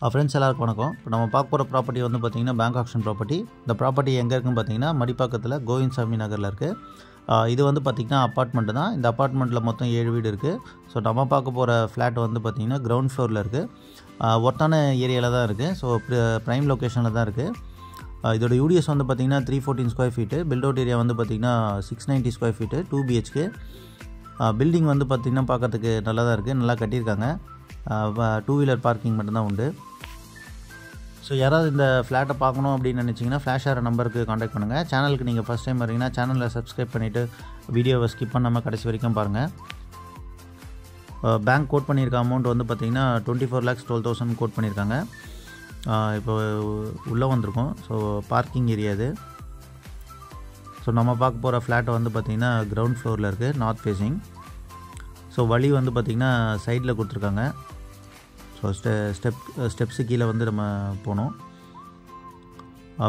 Friends எல்லாருக்கும் வணக்கம். இப்போ நம்ம பார்க்க போகிற ப்ராப்பர்ட்டி வந்து பார்த்திங்கன்னா பேங்க் ஆக்ஷன் ப்ராப்பர்ட்டி. இந்த ப்ராப்பர்ட்டி எங்கே இருக்குன்னு பார்த்தீங்கன்னா மடிப்பாக்கத்தில் கோவிந்த்சாமி நகரில் இருக்குது. இது வந்து பார்த்திங்கன்னா அப்பார்ட்மெண்ட்டு தான். இந்த அப்பார்ட்மெண்ட்டில் மொத்தம் 7 வீடு இருக்குது. ஸோ நம்ம பார்க்க போகிற ஃப்ளாட் வந்து பார்த்திங்கன்னா கிரவுண்ட் ஃப்ளோரில் இருக்குது. ஒர்த்தான ஏரியாவில் தான் இருக்குது. ஸோ ப்ரைம் லொக்கேஷனில் தான் இருக்குது. இதோட யூடிஎஸ் வந்து பார்த்திங்கன்னா 314 square feet. Built out area வந்து பார்த்திங்கன்னா 690 ஸ்கொயர் ஃபீட்டு, 2 BHK. பில்டிங் வந்து பார்த்திங்கன்னா பார்க்கறதுக்கு நல்லா தான் இருக்குது, நல்லா கட்டியிருக்காங்க. 2 வீலர் பார்க்கிங் மட்டும்தான் உண்டு. ஸோ யாராவது இந்த ஃப்ளாட்டை பார்க்கணும் அப்படின்னு நினச்சிங்கன்னா ஃப்ளாஷ் ஆகிற நம்பருக்கு காண்டாக்ட் பண்ணுங்கள். சேனலுக்கு நீங்கள் ஃபஸ்ட் டைம் வரீங்கன்னா சேனலில் சப்ஸ்கிரைப் பண்ணிவிட்டு வீடியோவை ஸ்கிப் பண்ணாமல் கடைசி வரைக்கும் பாருங்கள். பேங்க் கோட் பண்ணியிருக்க அமௌண்ட் வந்து பார்த்திங்கன்னா 24,12,000 கோட் பண்ணியிருக்காங்க. இப்போ உள்ளே வந்திருக்கோம். ஸோ பார்க்கிங் ஏரியா இது. ஸோ நம்ம பார்க்க போகிற ஃப்ளாட்டை வந்து பார்த்திங்கன்னா கிரவுண்ட் ஃப்ளோரில் இருக்குது, நார்த் ஃபேஸிங். ஸோ வழி வந்து பார்த்திங்கன்னா சைடில் கொடுத்துருக்காங்க. ஸோ ஸ்டெப்ஸு கீழே வந்து நம்ம போனோம்.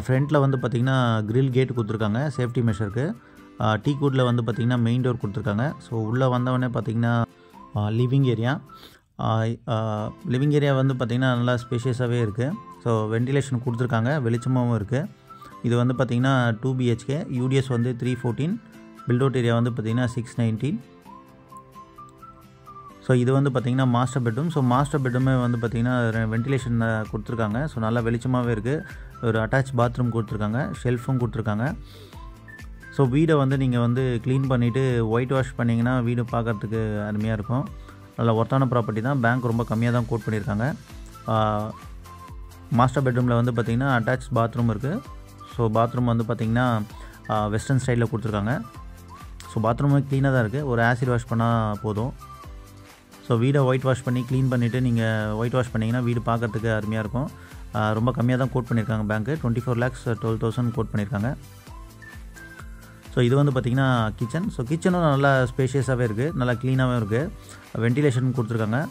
ஃப்ரண்ட்டில் வந்து பார்த்திங்கன்னா கிரில் கேட் கொடுத்துருக்காங்க சேஃப்டி மெஷருக்கு. டீ கூட்டில் வந்து பார்த்திங்கன்னா மெயின் டோர் கொடுத்துருக்காங்க. ஸோ உள்ளே வந்தவொடனே பார்த்திங்கன்னா லிவிங் ஏரியா. லிவிங் ஏரியா வந்து பார்த்திங்கன்னா நல்லா ஸ்பேஷியஸாகவே இருக்குது. ஸோ வென்டிலேஷன் கொடுத்துருக்காங்க, வெளிச்சமாகவும் இருக்குது. இது வந்து பார்த்திங்கன்னா 2 BHK, யூடிஎஸ் வந்து 314, பில்ட் அவுட் ஏரியா வந்து பார்த்திங்கன்னா 690. ஸோ இது வந்து பார்த்திங்கன்னா மாஸ்டர் பெட்ரூம். ஸோ மாஸ்டர் பெட்ரூமே வந்து பார்த்திங்கன்னா வென்டிலேஷன் கொடுத்துருக்காங்க. ஸோ நல்லா வெளிச்சமாகவே இருக்குது. ஒரு அட்டாச் பாத்ரூம் கொடுத்துருக்காங்க, ஷெல்ஃபும் கொடுத்துருக்காங்க. ஸோ வீடை வந்து நீங்கள் வந்து க்ளீன் பண்ணிவிட்டு ஒயிட் வாஷ் பண்ணிங்கன்னா வீடு பார்க்குறதுக்கு அருமையாக இருக்கும். நல்லா ஒர்த்தான ப்ராப்பர்ட்டி தான். பேங்க் ரொம்ப கம்மியாக தான் கோட் பண்ணியிருக்காங்க. மாஸ்டர் பெட்ரூமில் வந்து பார்த்திங்கன்னா அட்டாச் பாத்ரூம் இருக்குது. ஸோ பாத்ரூம் வந்து பார்த்திங்கன்னா வெஸ்டர்ன் ஸ்டைலில் கொடுத்துருக்காங்க. ஸோ பாத்ரூமே க்ளீனாக தான் இருக்குது. ஒரு ஆசிட் வாஷ் பண்ணால் போதும். ஸோ வீடை ஒயிட் வாஷ் பண்ணி க்ளீன் பண்ணிவிட்டு நீங்கள் ஒயிட் வாஷ் பண்ணிங்கன்னா வீடு பார்க்குறதுக்கு அருமையாக இருக்கும். ரொம்ப கம்மியாக தான் கோட் பண்ணியிருக்காங்க பேங்க்கு. 24,12,000 கோட் பண்ணியிருக்காங்க. ஸோ இது வந்து பார்த்திங்கன்னா கிச்சன். ஸோ கிச்சனும் நல்லா ஸ்பேஷியஸாகவே இருக்குது, நல்லா க்ளீனாகவும் இருக்குது. வென்டிலேஷன் கொடுத்துருக்காங்க.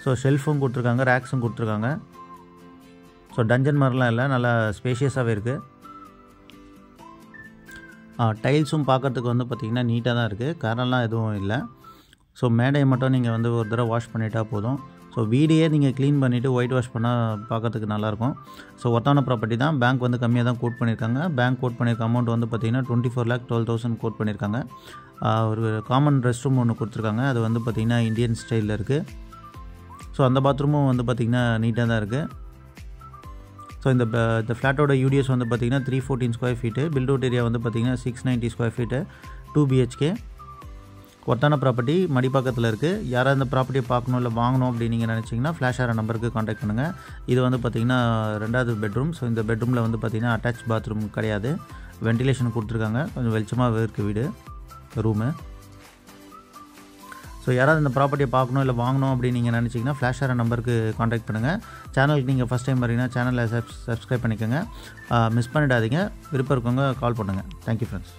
ஸோ ஷெல்ஃபும் கொடுத்துருக்காங்க, ரேக்ஸும் கொடுத்துருக்காங்க. ஸோ டஞ்சன் மாதிரிலாம் இல்லை, நல்லா ஸ்பேஷியஸாகவே இருக்குது. டைல்ஸும் பார்க்குறதுக்கு வந்து பார்த்திங்கன்னா நீட்டாக தான் இருக்குது, கரெல்லாம் எதுவும் இல்லை. ஸோ மேடையை மட்டும் நீங்கள் வந்து ஒரு தடவை வாஷ் பண்ணிட்டா போதும். ஸோ வீடையே நீங்கள் க்ளீன் பண்ணிவிட்டு ஒயிட் வாஷ் பண்ணால் பார்க்கறதுக்கு நல்லாயிருக்கும். ஸோ ஒர்த்தான ப்ராப்பர்ட்டி தான். பேங்க் வந்து கம்மியாக தான் கோட் பண்ணியிருக்காங்க. பேங்க் கோட் பண்ணியிருக்க அமௌண்ட் வந்து பார்த்திங்கன்னா 24,12,000 கோட் பண்ணியிருக்காங்க. ஒரு காமன் ரெஸ்ட் ரூம் ஒன்று கொடுத்துருக்காங்க. அது வந்து பார்த்திங்கன்னா இந்தியன் ஸ்டைலில் இருக்குது. ஸோ அந்த பாத்ரூமும் வந்து பார்த்திங்கன்னா நீட்டாக தான் இருக்குது. ஸோ இந்த ஃப்ளாட்டோட யூடிஎஸ் வந்து பார்த்திங்கன்னா 314 square feet. Built out area வந்து பார்த்திங்கன்னா 690 ஸ்கொயர் ஃபீட்டு, 2 BHK. ஒர்த்தான ப்ராப்பர்ட்டி மடிப்பாக்கத்தில் இருக்குது. யாராவது இந்த ப்ராப்பர்ட்டியை பார்க்கணும் இல்லை வாங்கணும் அப்படின்னு நீங்கள் நினச்சிங்கன்னா ஃப்ளாஷ் ஆகிற நம்பருக்கு காண்டாக்ட் பண்ணுங்கள். இது வந்து பார்த்திங்கன்னா 2வது பெட்ரூம். ஸோ இந்த பெட்ரூமில் வந்து பார்த்திங்கன்னா அட்டாச் பாத்ரூம் கிடையாது, வென்டிலேஷன் கொடுத்துருக்காங்க. கொஞ்சம் வெளிச்சமாக இருக்குது வீடு, ரூமு. ஸோ யாராவது இந்த ப்ராப்பர்ட்டியை பார்க்கணும் இல்லை வாங்கணும் அப்படின்னு நீங்கள் நினச்சிங்கன்னா ஃப்ளாஷ் ஆகிற நம்பருக்கு காண்டாக்ட் பண்ணுங்கள். சேனலுக்கு நீங்கள் ஃபஸ்ட் டைம் வரீங்கன்னா சேனலை சப்ஸ்கிரைப் பண்ணிக்கோங்க. மிஸ் பண்ணிடாதீங்க. விருப்பம் இருக்கவங்க கால் பண்ணுங்கள். Thank you friends.